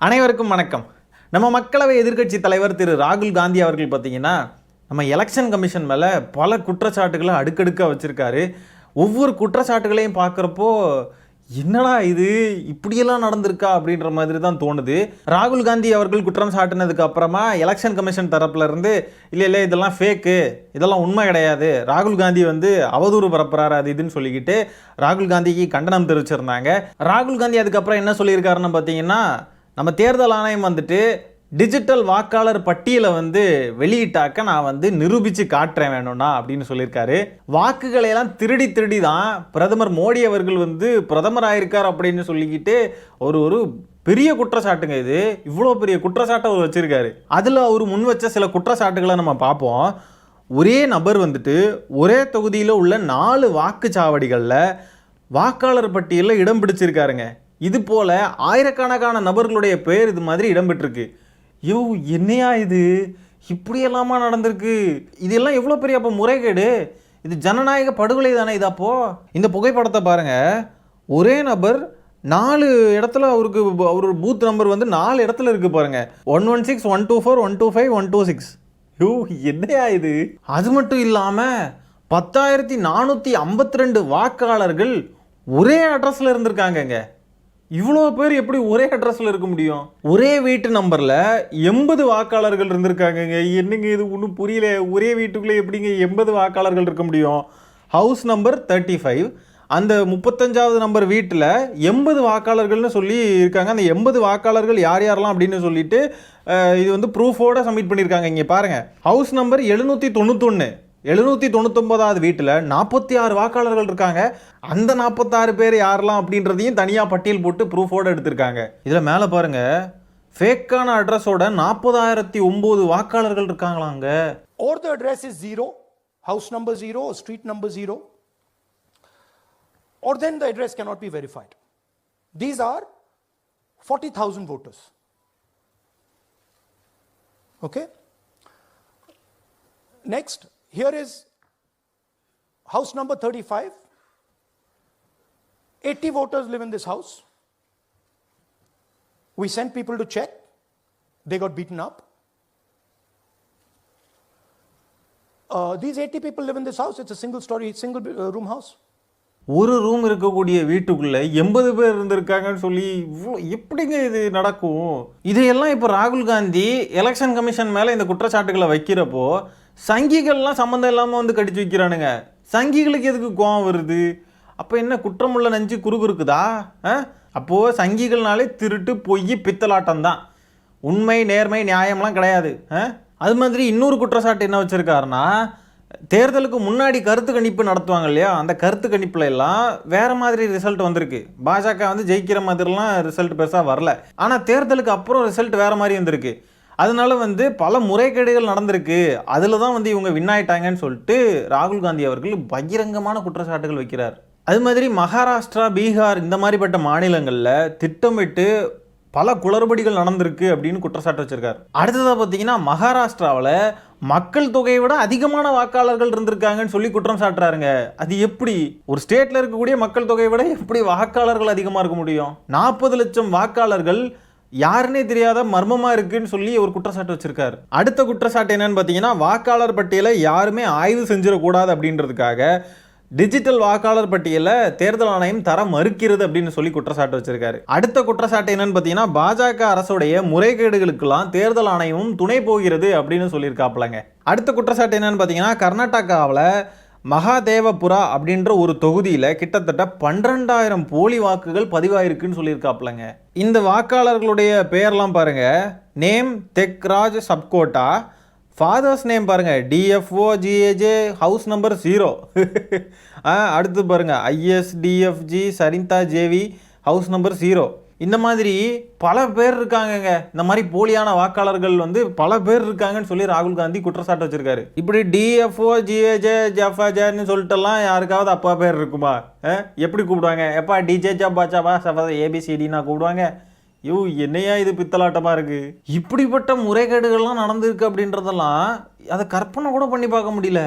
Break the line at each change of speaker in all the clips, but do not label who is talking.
அனைவருக்கும் வணக்கம். நம்ம மக்களவை எதிர்க்கட்சி தலைவர் திரு ராகுல் காந்தி அவர்கள் பார்த்தீங்கன்னா நம்ம எலெக்ஷன் கமிஷன் மேலே பல குற்றச்சாட்டுகளை அடுக்கடுக்காக வச்சுருக்காரு. ஒவ்வொரு குற்றச்சாட்டுகளையும் பார்க்குறப்போ என்னடா இது இப்படியெல்லாம் நடந்திருக்கா அப்படின்ற மாதிரி தான் தோணுது. ராகுல் காந்தி அவர்கள் குற்றம் சாட்டினதுக்கு அப்புறமா எலெக்ஷன் கமிஷன் தரப்புல இருந்து இல்லை இதெல்லாம் ஃபேக்கு, இதெல்லாம் உண்மை கிடையாது, ராகுல் காந்தி அவதூறு பரப்புறாரு அது இதுன்னு சொல்லிக்கிட்டு ராகுல் காந்திக்கு கண்டனம் தெரிவிச்சிருந்தாங்க. ராகுல் காந்தி அதுக்கப்புறம் என்ன சொல்லியிருக்காருன்னு பார்த்தீங்கன்னா, நம்ம தேர்தல் ஆணையம் டிஜிட்டல் வாக்காளர் பட்டியலை வெளியிட்டாக்க நான் நிரூபித்து காட்டுறேன் வேணும்னா அப்படின்னு சொல்லியிருக்காரு. வாக்குகளை எல்லாம் திருடி தான் பிரதமர் மோடி அவர்கள் பிரதமர் ஆயிருக்கார் அப்படின்னு சொல்லிக்கிட்டு ஒரு பெரிய குற்றச்சாட்டுங்க இது. இவ்வளோ பெரிய குற்றச்சாட்டை அவர் வச்சிருக்காரு. அதில் அவர் முன் வச்ச சில குற்றச்சாட்டுகளை நம்ம பார்ப்போம். ஒரே நபர் ஒரே தொகுதியில் உள்ள 4 வாக்குச்சாவடிகளில் வாக்காளர் பட்டியலில் இடம் பிடிச்சிருக்காருங்க. இது போல ஆயிரக்கணக்கான நபர்களுடைய பேர் இது மாதிரி இடம்பெற்றிருக்கு. யோ என்னையா இது, இப்படியெல்லாமா நடந்திருக்கு? இதெல்லாம் எவ்வளோ பெரிய அப்போ முறைகேடு, இது ஜனநாயக படுகொலை தானே இது. அப்போ இந்த புகைப்படத்தை பாருங்க. ஒரே நபர் 4 இடத்துல அவரோட பூத் நம்பர் 4 இடத்துல இருக்கு பாருங்க. 116, 124, 125, 126. யோ என்னையா இது? அது மட்டும் இல்லாமல் 10,452 வாக்காளர்கள் ஒரே அட்ரஸில் இருந்திருக்காங்கங்க. இவ்வளோ பேர் எப்படி ஒரே அட்ரஸில் இருக்க முடியும்? ஒரே வீட்டு நம்பரில் 80 வாக்காளர்கள் இருந்திருக்காங்கங்க. என்னங்க இது ஒன்றும் புரியல. ஒரே வீட்டுக்குள்ளே எப்படிங்க 80 வாக்காளர்கள் இருக்க முடியும்? ஹவுஸ் நம்பர் 35, அந்த 35வது நம்பர் வீட்டில் 80 வாக்காளர்கள்னு சொல்லி இருக்காங்க. அந்த 80 வாக்காளர்கள் யாரெல்லாம் அப்படின்னு சொல்லிட்டு இது ப்ரூஃபோட சப்மிட் பண்ணியிருக்காங்க. இங்கே பாருங்கள், ஹவுஸ் நம்பர் 791, 799வது வீட்டில் 46 வாக்காளர்கள் இருக்காங்க. அந்த 46 பேர் யாரெல்லாம் அப்படின்றதையும் தனியாக பட்டியல் போட்டு ப்ரூஃபோடு எடுத்திருக்காங்க. இதில் மேலே பாருங்க, ஃபேக்கான அட்ரஸோட 40,009 வாக்காளர்கள் இருக்காங்களாங்க.
Or the address is 0, house number 0, or street number 0, or then the address cannot be verified. These are 40,000 voters. Okay? Next, here is house number 35. 80 voters live in this house. We sent people to check. They got beaten up. These 80 people live in this house. It's a single room house.
ஒரு room இருக்கக்கூடிய வீட்டுக்குள்ளே 80 பேர் இருந்திருக்காங்கன்னு சொல்லி எப்படிங்க இது நடக்கும்? இதையெல்லாம் இப்போ ராகுல் காந்தி எலெக்ஷன் கமிஷன் மேலே இந்த குற்றச்சாட்டுகளை வைக்கிறப்போ சங்கிகள்லாம் சம்மந்தம் இல்லாமல் கடிச்சு வைக்கிறானுங்க. சங்கிகளுக்கு எதுக்கு கோவம் வருது? அப்போ என்ன குற்றமுள்ள நஞ்சு குறுகுறுக்குதா? அப்போது சங்கிகள்னாலே திருட்டு, பொய், பித்தலாட்டம் தான். உண்மை, நேர்மை, நியாயம்லாம் கிடையாது. அது மாதிரி இன்னொரு குற்றச்சாட்டு என்ன வச்சுருக்காருன்னா, தேர்தலுக்கு முன்னாடி கருத்து கணிப்பு நடத்துவாங்க இல்லையா, அந்த கருத்து கணிப்பில் எல்லாம் வேறு மாதிரி ரிசல்ட் வந்திருக்கு. பாஜக ஜெயிக்கிற மாதிரிலாம் ரிசல்ட் பெருசாக வரல. ஆனால் தேர்தலுக்கு அப்புறம் ரிசல்ட் வேறு மாதிரி வந்திருக்கு. அதனால பல முறைகேடுகள் நடந்திருக்கு. அதில் தான் இவங்க வின் ஆயிட்டாங்கன்னு சொல்லிட்டு ராகுல் காந்தி அவர்கள் பகிரங்கமான குற்றச்சாட்டுகள் வைக்கிறார். அது மாதிரி மகாராஷ்டிரா, பீகார் இந்த மாதிரிப்பட்ட மாநிலங்களில் திட்டமிட்டு பல குளறுபடிகள் நடந்திருக்கு அப்படின்னு குற்றச்சாட்டு வச்சிருக்காரு. அடுத்ததாக பார்த்தீங்கன்னா, மகாராஷ்டிராவில் மக்கள் தொகையை விட அதிகமான வாக்காளர்கள் இருந்திருக்காங்கன்னு சொல்லி குற்றம் சாட்டுறாருங்க. அது எப்படி? ஒரு ஸ்டேட்டில் இருக்கக்கூடிய மக்கள் தொகையை விட எப்படி வாக்காளர்கள் அதிகமாக இருக்க முடியும்? 40 லட்சம் வாக்காளர்கள் யாருன்னே தெரியாத மர்மமாக இருக்குன்னு சொல்லி ஒரு குற்றச்சாட்டு வச்சிருக்காரு. அடுத்த குற்றச்சாட்டு என்னன்னு பார்த்தீங்கன்னா, வாக்காளர் பட்டியலை யாருமே ஆய்வு செஞ்சிடக்கூடாது அப்படின்றதுக்காக டிஜிட்டல் வாக்காளர் பட்டியலை தேர்தல் ஆணையம் தர மறுக்கிறது அப்படின்னு சொல்லி குற்றச்சாட்டு வச்சிருக்காரு. அடுத்த குற்றச்சாட்டு என்னன்னு பார்த்தீங்கன்னா, பாஜக அரசுடைய முறைகேடுகளுக்கெல்லாம் தேர்தல் ஆணையமும் துணை போகிறது அப்படின்னு சொல்லியிருக்காப்லங்க. அடுத்த குற்றச்சாட்டு என்னன்னு பார்த்தீங்கன்னா, கர்நாடகாவில் மகாதேவபுரா அப்படின்ற ஒரு தொகுதியில் கிட்டத்தட்ட 12,000 போலி வாக்குகள் பதிவாயிருக்குன்னு சொல்லியிருக்காப்லங்க. இந்த வாக்காளர்களுடைய பெயர்லாம் பாருங்க. நேம் தெக்ராஜ் சப்கோட்டா, ஃபாதர்ஸ் நேம் பாருங்க DFO GAJ, ஹவுஸ் நம்பர் 0. அடுத்து பாருங்க ISDFG சரிந்தா JV, ஹவுஸ் நம்பர் 0. இந்த மாதிரி பல பேர் இருக்காங்கங்க. இந்த மாதிரி போலியான வாக்காளர்கள் பல பேர் இருக்காங்கன்னு சொல்லி ராகுல் காந்தி குற்றச்சாட்டு வச்சிருக்காரு. இப்படி DFO GAJ ஜஃபாஜான்னு சொல்லிட்டுலாம் யாருக்காவது அப்பா பேர் இருக்குமா? எப்படி கூப்பிடுவாங்க? எப்பா DJ ஜப்பாச்சாவா சபா ABCDனா கூப்பிடுவாங்க. யோ என்னையா இது பித்தலாட்டமாக இருக்குது? இப்படிப்பட்ட முறைகேடுகள்லாம் நடந்திருக்கு அப்படின்றதெல்லாம் அதை கற்பனை கூட பண்ணி பார்க்க முடியல.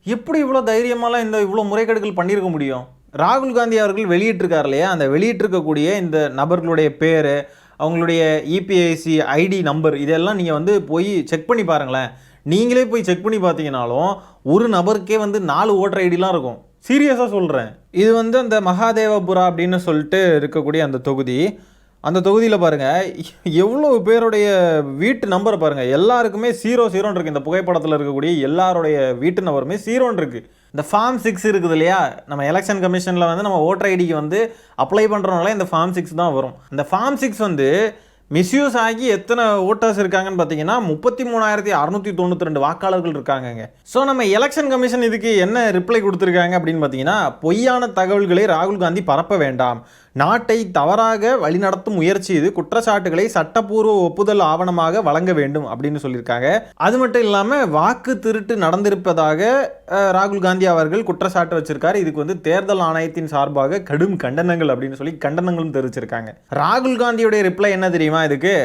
எப்படி இவ்வளோ தைரியமாலாம் இவ்வளோ முறைகேடுகள் பண்ணியிருக்க முடியும்? ராகுல் காந்தி அவர்கள் வெளியிட்டிருக்கார் இல்லையா, அந்த வெளியிட்டிருக்கக்கூடிய இந்த நபர்களுடைய பேர், அவங்களுடைய இபிஐசி ஐடி நம்பர் இதெல்லாம் நீங்கள் வந்து போய் செக் பண்ணி பாருங்களேன். நீங்களே போய் செக் பண்ணி பார்த்தீங்கனாலும் ஒரு நபருக்கே வந்து 4 ஓட்டர் ஐடிலாம் இருக்கும். சீரியஸாக சொல்கிறேன். இது வந்து அந்த மகாதேவபுரா அப்படின்னு சொல்லிட்டு இருக்கக்கூடிய அந்த தொகுதி. அந்த தொகுதியில் பாருங்கள் எவ்வளோ பேருடைய வீட்டு நம்பரை பாருங்கள். எல்லாருக்குமே 00 இருக்குது. இந்த புகைப்படத்தில் இருக்கக்கூடிய எல்லாருடைய வீட்டு நம்பருமே 0 இருக்குது. இந்த ஃபார்ம் 6 இருக்குது இல்லையா, நம்ம எலெக்ஷன் கமிஷனில் வந்து நம்ம ஓட்டர் ஐடிக்கு வந்து அப்ளை பண்ணுறதுனால இந்த ஃபார்ம் 6 தான் வரும். இந்த ஃபார்ம் 6 வந்து மிஸ்யூஸ் ஆகி எத்தனை ஓட்டர்ஸ் இருக்காங்கன்னு பார்த்தீங்கன்னா 33,692 வாக்காளர்கள் இருக்காங்கங்க. ஸோ நம்ம எலெக்ஷன் கமிஷன் இதுக்கு என்ன ரிப்ளை கொடுத்துருக்காங்க அப்படின்னு பார்த்தீங்கன்னா, பொய்யான தகவல்களை ராகுல் காந்தி பரப்ப வேண்டாம், நாட்டை தவறாக வழிநடத்தும் முயற்சி இது, குற்றச்சாட்டுகளை சட்டப்பூர்வ ஒப்புதல் ஆவணமாக வழங்க வேண்டும் அப்படின்னு சொல்லியிருக்காங்க. அது மட்டும் இல்லாமல் வாக்கு திருட்டு நடந்திருப்பதாக ராகுல் காந்தி அவர்கள் குற்றச்சாட்டு வச்சிருக்காரு. இதுக்கு வந்து தேர்தல் ஆணையத்தின் சார்பாக கடும் கண்டனங்கள் அப்படின்னு சொல்லி கண்டனங்களும் தெரிவிச்சிருக்காங்க. ராகுல் காந்தியுடைய ரிப்ளை என்ன தெரியுமா இதுக்கு?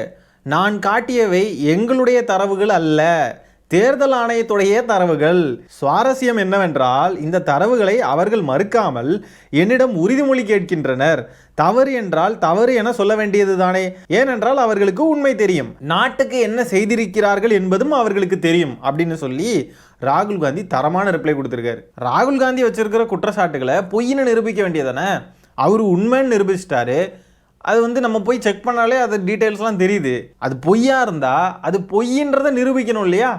நான் காட்டியவை எங்களுடைய தரவுகள் அல்ல, தேர்தல் ஆணையத்துடைய தரவுகள். சுவாரஸ்யம் என்னவென்றால் இந்த தரவுகளை அவர்கள் மறுக்காமல் என்னிடம் உறுதிமொழி கேட்கின்றனர். தவறு என்றால் தவறு என சொல்ல வேண்டியது தானே, ஏனென்றால் அவர்களுக்கு உண்மை தெரியும், நாட்டுக்கு என்ன செய்திருக்கிறார்கள் என்பதும் அவர்களுக்கு தெரியும் அப்படின்னு சொல்லி ராகுல் காந்தி தரமான ரிப்ளை கொடுத்திருக்காரு. ராகுல் காந்தி வச்சிருக்கிற குற்றச்சாட்டுகளை பொய்ன்னு நிரூபிக்க வேண்டியதானே, அவர் உண்மைன்னு நிரூபிச்சிட்டாரு. அது வந்து நம்ம போய் செக் பண்ணாலே அது டீட்டெயில்ஸ்லாம் தெரியுது. அது பொய்யா இருந்தால் அது பொய்ன்றதை நிரூபிக்கணும் இல்லையா?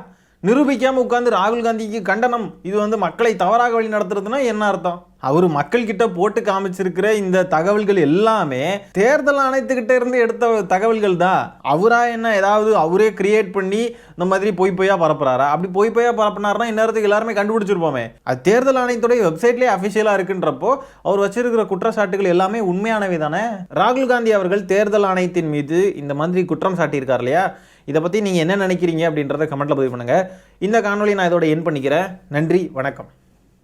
நிரூபிக்காமல் உட்காந்து ராகுல் காந்திக்கு கண்டனம், இது வந்து மக்களை தவறாக வழி நடத்துறதுன்னா என்ன அர்த்தம்? அவர் மக்கள்கிட்ட போட்டு காமிச்சிருக்கிற இந்த தகவல்கள் எல்லாமே தேர்தல் ஆணையத்துக்கிட்ட இருந்து எடுத்த தகவல்கள் தான். அவரா என்ன ஏதாவது அவரே கிரியேட் பண்ணி இந்த மாதிரி பொய்யா பரப்புறாரா? அப்படி பொய்யா பரப்புனாருன்னா இந்நேரத்துக்கு எல்லாருமே கண்டுபிடிச்சிருப்போமே. அது தேர்தல் ஆணையத்துடைய வெப்சைட்லேயே அஃபிஷியலாக இருக்குன்றப்போ அவர் வச்சிருக்கிற குற்றச்சாட்டுகள் எல்லாமே உண்மையானவை தானே. ராகுல் காந்தி அவர்கள் தேர்தல் ஆணையத்தின் மீது இந்த மாதிரி குற்றம் சாட்டியிருக்கார் இல்லையா, இதை பற்றி நீங்கள் என்ன நினைக்கிறீங்க அப்படின்றத கமெண்ட்டில் பதிவு பண்ணுங்கள். இந்த காணொலி நான் இதோட என் பண்ணிக்கிறேன். நன்றி, வணக்கம்.